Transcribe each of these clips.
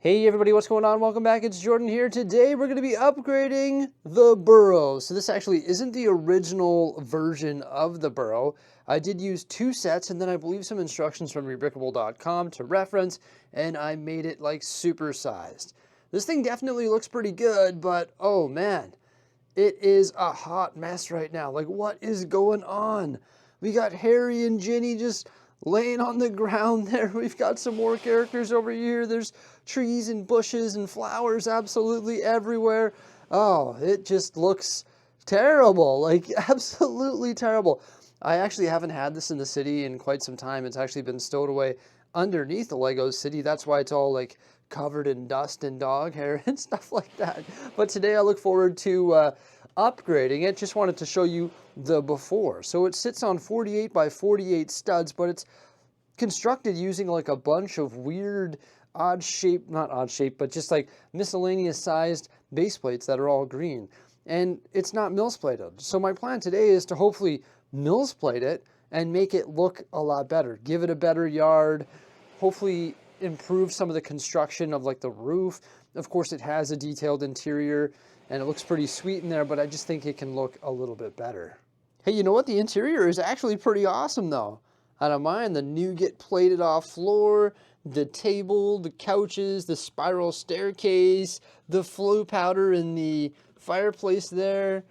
Hey everybody, what's going on? Welcome back. It's Jordan here. Today we're going to be upgrading the Burrow. So this actually isn't the original version of the Burrow. I did use two sets and then I believe some instructions from rebrickable.com to reference, and I made it like supersized. This thing definitely looks pretty good, but oh man, it is a hot mess right now. Like, what is going on? We got Harry and Ginny just laying on the ground there. We've got some more characters over here. There's trees and bushes and flowers absolutely everywhere. Oh, it just looks terrible. Like, absolutely terrible. I actually haven't had this in the city in quite some time. It's actually been stowed away underneath the Lego city. That's why it's all like covered in dust and dog hair and stuff like that. But today I look forward to upgrading it. Just wanted to show you the before. So it sits on 48 by 48 studs, but it's constructed using like a bunch of weird odd shape, not odd shape, but just like miscellaneous sized base plates that are all green. And it's not MILS plated. So my plan today is to hopefully MILS plate it and make it look a lot better. Give it a better yard, hopefully improve some of the construction of like the roof. Of course it has a detailed interior and it looks pretty sweet in there, but I just think it can look a little bit better. Hey, you know what? The interior is actually pretty awesome though. I don't mind the nougat plated off floor, the table, the couches, the spiral staircase, the flow powder in the fireplace there,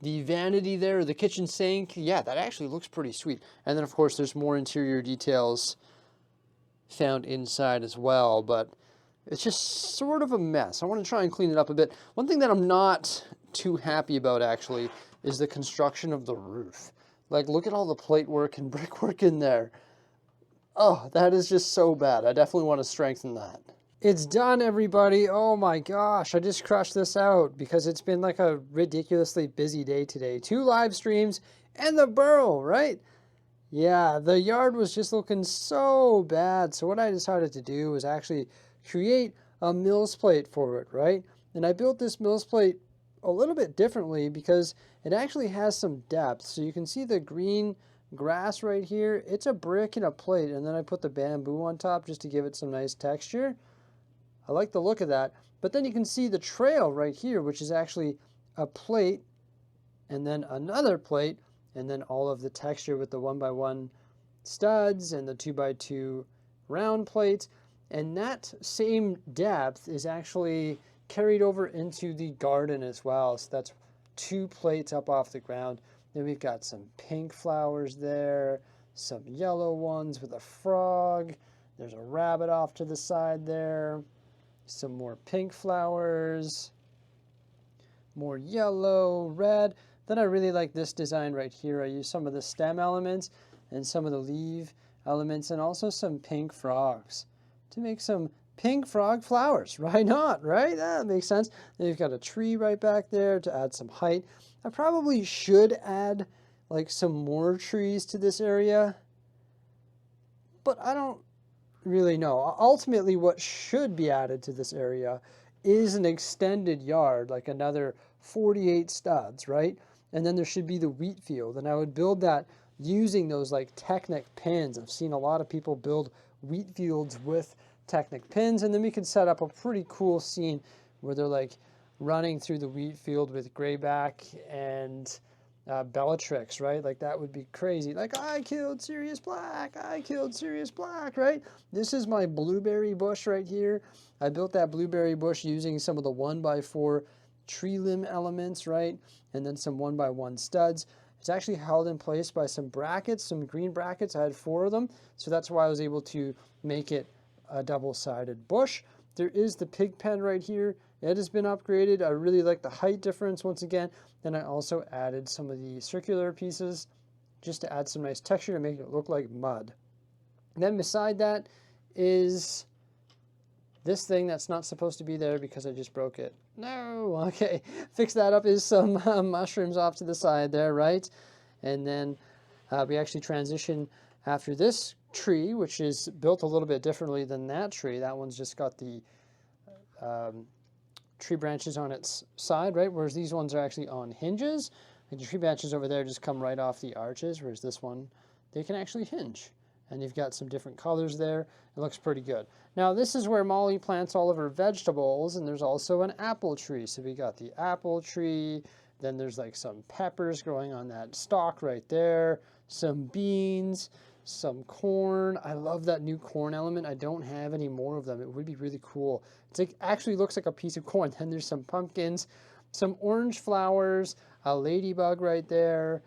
the vanity there, the kitchen sink. Yeah, that actually looks pretty sweet. And then of course there's more interior details found inside as well, but it's just sort of a mess. I want to try and clean it up a bit. One thing that I'm not too happy about actually is the construction of the roof. Like, look at all the plate work and brickwork in there. Oh, that is just so bad. I definitely want to strengthen that. It's done, everybody. Oh my gosh, I just crushed this out because it's been like a ridiculously busy day today. 2 live streams and the Burrow, right? Yeah, the yard was just looking so bad. So what I decided to do was actually create a MILS plate for it, right? And I built this MILS plate a little bit differently because it actually has some depth. So you can see the green grass right here. It's a brick and a plate, and then I put the bamboo on top just to give it some nice texture. I like the look of that. But then you can see the trail right here, which is actually a plate and then another plate, and then all of the texture with the 1x1 studs and the 2x2 round plates. And that same depth is actually carried over into the garden as well. So that's 2 plates up off the ground. Then we've got some pink flowers there, some yellow ones with a frog. There's a rabbit off to the side there. Some more pink flowers, more yellow, red. Then I really like this design right here. I use some of the stem elements and some of the leaf elements and also some pink frogs to make some pink frog flowers. Why not, right? That makes sense. Then you've got a tree right back there to add some height. I probably should add like some more trees to this area, but I don't really know. Ultimately, what should be added to this area is an extended yard, like another 48 studs, right? And then there should be the wheat field, and I would build that using those like Technic pins. I've seen a lot of people build wheat fields with Technic pins, and then we could set up a pretty cool scene where they're like running through the wheat field with Greyback and Bellatrix, right? Like, that would be crazy. Like, I killed Sirius Black, I killed Sirius Black, right? This is my blueberry bush right here. I built that blueberry bush using some of the 1x4 tree limb elements, right? And then some 1x1 studs. It's actually held in place by some brackets, some green brackets. I had 4 of them, so that's why I was able to make it a double-sided bush. There is the pig pen right here. It has been upgraded. I really like the height difference once again. Then I also added some of the circular pieces just to add some nice texture to make it look like mud. And then beside that is this thing that's not supposed to be there because I just broke it. No, okay. Fix that up is some mushrooms off to the side there, right? And then we actually transition after this tree, which is built a little bit differently than that tree. That one's just got the tree branches on its side, right? Whereas these ones are actually on hinges. And the tree branches over there just come right off the arches, whereas this one, they can actually hinge. and you've got some different colors there. It looks pretty good. Now this is where Molly plants all of her vegetables, and there's also an apple tree. So we got the apple tree, then there's like some peppers growing on that stalk right there, some beans, some corn. I love that new corn element. I don't have any more of them. It would be really cool. It's like, actually looks like a piece of corn. Then there's some pumpkins, some orange flowers, a ladybug right there,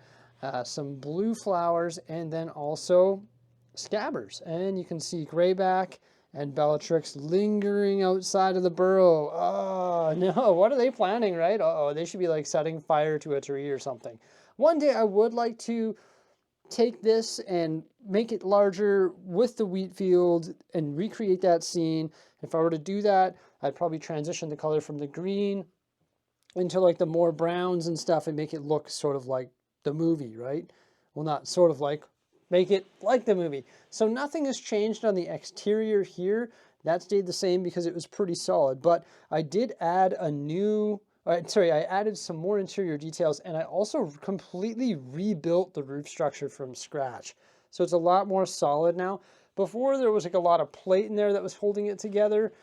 some blue flowers, and then also scabbers. And you can see Greyback and Bellatrix lingering outside of the burrow. Oh no, what are they planning, right? Uh-oh, they should be like setting fire to a tree or something. One day I would like to take this and make it larger with the wheat field and recreate that scene. If I were to do that, I'd probably transition the color from the green into like the more browns and stuff and make it look sort of like the movie, right? Well, not sort of like, make it like the movie. So nothing has changed on the exterior here. That stayed the same because it was pretty solid, but I did add a new, I added some more interior details, and I also completely rebuilt the roof structure from scratch. So it's a lot more solid now. Before there was like a lot of plate in there that was holding it together.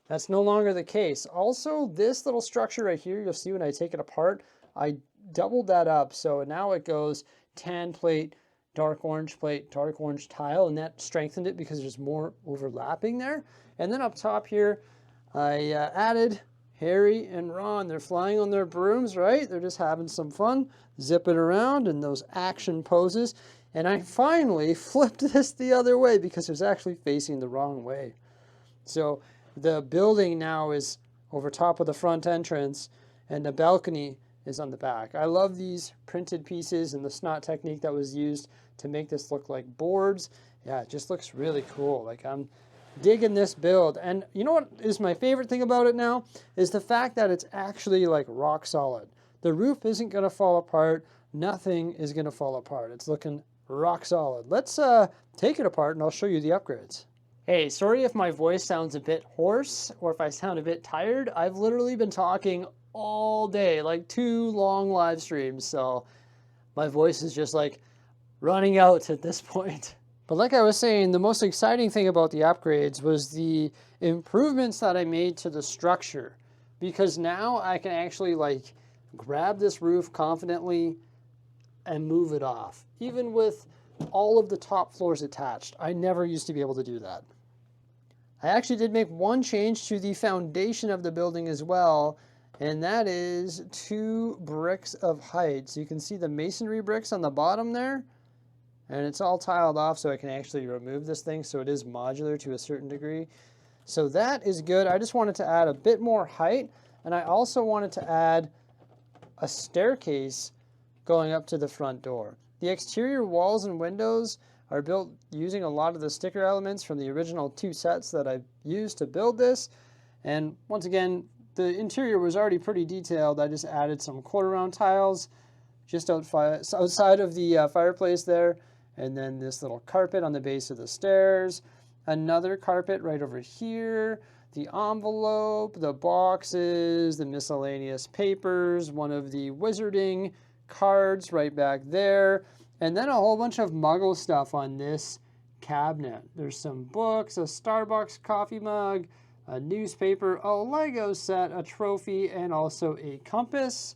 That's no longer the case. Also, this little structure right here, you'll see when I take it apart, I doubled that up. So now it goes tan plate, dark orange plate, dark orange tile, and that strengthened it because there's more overlapping there. And then up top here, I added Harry and Ron. They're flying on their brooms, right? They're just having some fun, zipping around in those action poses. And I finally flipped this the other way because it was actually facing the wrong way. So the building now is over top of the front entrance, and the balcony is on the back. I love these printed pieces and the snot technique that was used to make this look like boards. Yeah, it just looks really cool. Like, I'm digging this build. And you know what is my favorite thing about it now is the fact that it's actually like rock solid. The roof isn't going to fall apart. Nothing is going to fall apart. It's looking rock solid. Let's take it apart and I'll show you the upgrades. Hey, sorry if my voice sounds a bit hoarse or if I sound a bit tired. I've literally been talking all day, like 2 long live streams. So my voice is just like running out at this point. But like I was saying, the most exciting thing about the upgrades was the improvements that I made to the structure, because now I can actually like grab this roof confidently and move it off, even with all of the top floors attached. I never used to be able to do that. I actually did make one change to the foundation of the building as well, and that is 2 bricks of height. So you can see the masonry bricks on the bottom there, and it's all tiled off so I can actually remove this thing, so it is modular to a certain degree. So that is good. I just wanted to add a bit more height, and I also wanted to add a staircase going up to the front door. The exterior walls and windows are built using a lot of the sticker elements from the original 2 sets that I used to build this. And once again, the interior was already pretty detailed. I just added some quarter round tiles just outside of the fireplace there. And then this little carpet on the base of the stairs. Another carpet right over here. The envelope, the boxes, the miscellaneous papers, one of the wizarding cards right back there. And then a whole bunch of Muggle stuff on this cabinet. There's some books, a Starbucks coffee mug, a newspaper, a Lego set, a trophy, and also a compass.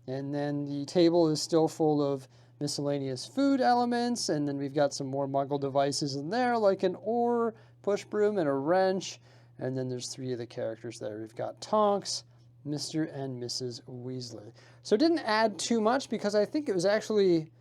And then the table is still full of miscellaneous food elements. And then we've got some more Muggle devices in there, like an oar, push broom, and a wrench. And then there's 3 of the characters there. We've got Tonks, Mr. and Mrs. Weasley. So it didn't add too much because I think it was actually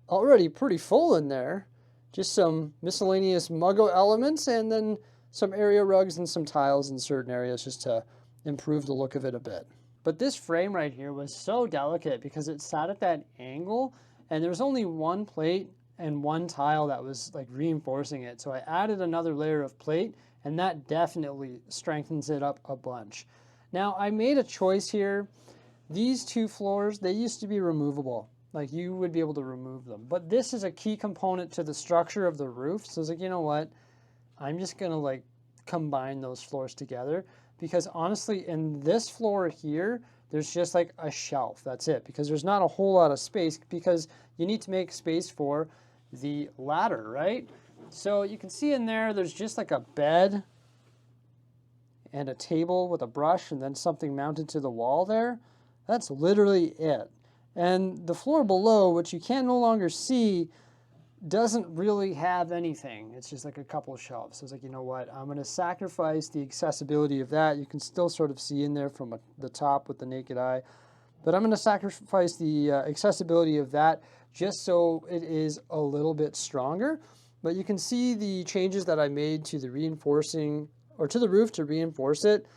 already pretty full in there. Just some miscellaneous Muggle elements and then some area rugs and some tiles in certain areas just to improve the look of it a bit. But this frame right here was so delicate because it sat at that angle and there was only 1 plate and 1 tile that was like reinforcing it. So I added another layer of plate and that definitely strengthens it up a bunch. Now I made a choice here. These 2 floors, they used to be removable. Like you would be able to remove them. But this is a key component to the structure of the roof. So it's like, you know what? I'm just gonna like combine those floors together because honestly, in this floor here, there's just like a shelf. That's it, because there's not a whole lot of space because you need to make space for the ladder, right? So you can see in there, there's just like a bed and a table with a brush and then something mounted to the wall there. That's literally it. And the floor below, which you can no longer see, doesn't really have anything. It's just like a couple of shelves. So it's like, you know what? I'm going to sacrifice the accessibility of that. You can still sort of see in there from the top with the naked eye. But I'm going to sacrifice the accessibility of that just so it is a little bit stronger. But you can see the changes that I made to the reinforcing, or to the roof to reinforce it.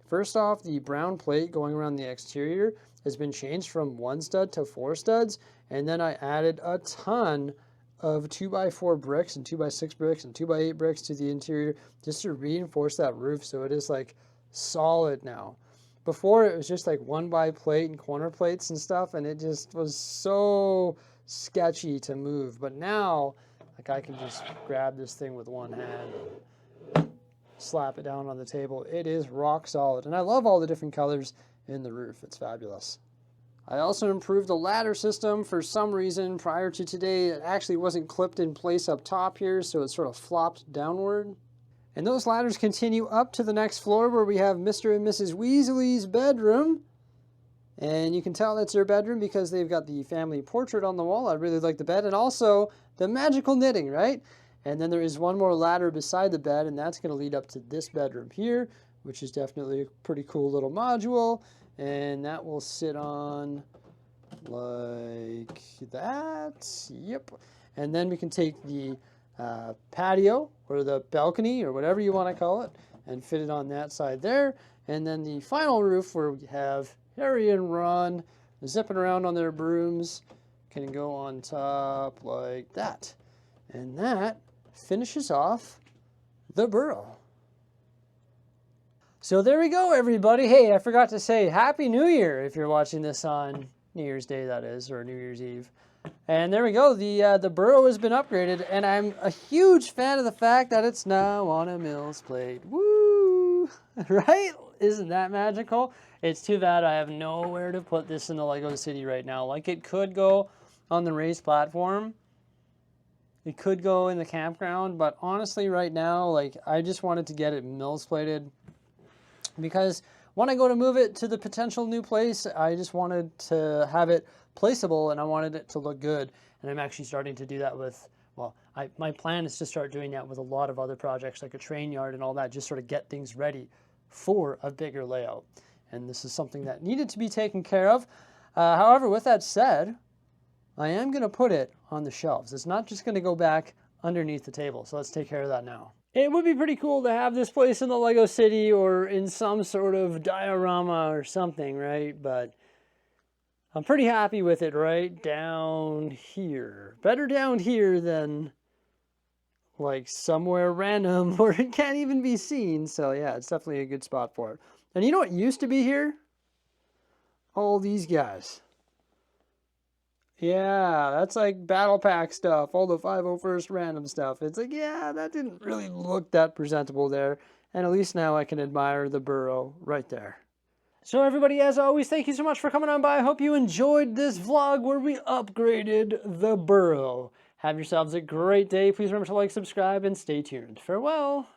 First off, the brown plate going around the exterior has been changed from 1 stud to 4 studs. And then I added a ton of 2x4 bricks and 2x6 bricks and 2x8 bricks to the interior just to reinforce that roof so it is like solid now. Before it was just like 1x plate and corner plates and stuff, and it just was so sketchy to move. But now, like, I can just grab this thing with one hand and slap it down on the table. It is rock solid. And I love all the different colors in the roof. It's fabulous. I also improved the ladder system. For some reason, prior to today, it actually wasn't clipped in place up top here, so it sort of flopped downward. And those ladders continue up to the next floor where we have Mr. and Mrs. Weasley's bedroom. And you can tell that's their bedroom because they've got the family portrait on the wall. I really like the bed. And also the magical knitting, right? And then there is one more ladder beside the bed, and that's going to lead up to this bedroom here, which is definitely a pretty cool little module. And that will sit on like that. Yep. And then we can take the patio or the balcony or whatever you want to call it and fit it on that side there. And then the final roof where we have Harry and Ron zipping around on their brooms can go on top like that. And that finishes off the burrow. So there we go, everybody. Hey, I forgot to say Happy New Year if you're watching this on New Year's Day, that is, or New Year's Eve. And there we go. The burrow has been upgraded, and I'm a huge fan of the fact that it's now on a MILS plate. Woo! Right? Isn't that magical? It's too bad I have nowhere to put this in the LEGO City right now. Like, it could go on the raised platform. It could go in the campground, but honestly, right now, like, I just wanted to get it MILS plated because when I go to move it to the potential new place, I just wanted to have it placeable and I wanted it to look good. And I'm actually starting to do that with, well, my plan is to start doing that with a lot of other projects like a train yard and all that, just sort of get things ready for a bigger layout. And this is something that needed to be taken care of. However, with that said, I am going to put it on the shelves. It's not just going to go back underneath the table. So let's take care of that now. It would be pretty cool to have this place in the LEGO City or in some sort of diorama or something, right? But I'm pretty happy with it right down here. Better down here than like somewhere random where it can't even be seen. So yeah, it's definitely a good spot for it. And you know what used to be here? All these guys. Yeah, that's like battle pack stuff, all the 501st random stuff. It's like, yeah, that didn't really look that presentable there. And at least now I can admire the burrow right there. So everybody, as always, thank you so much for coming on by. I hope you enjoyed this vlog where we upgraded the burrow. Have yourselves a great day. Please remember to like, subscribe, and stay tuned. Farewell.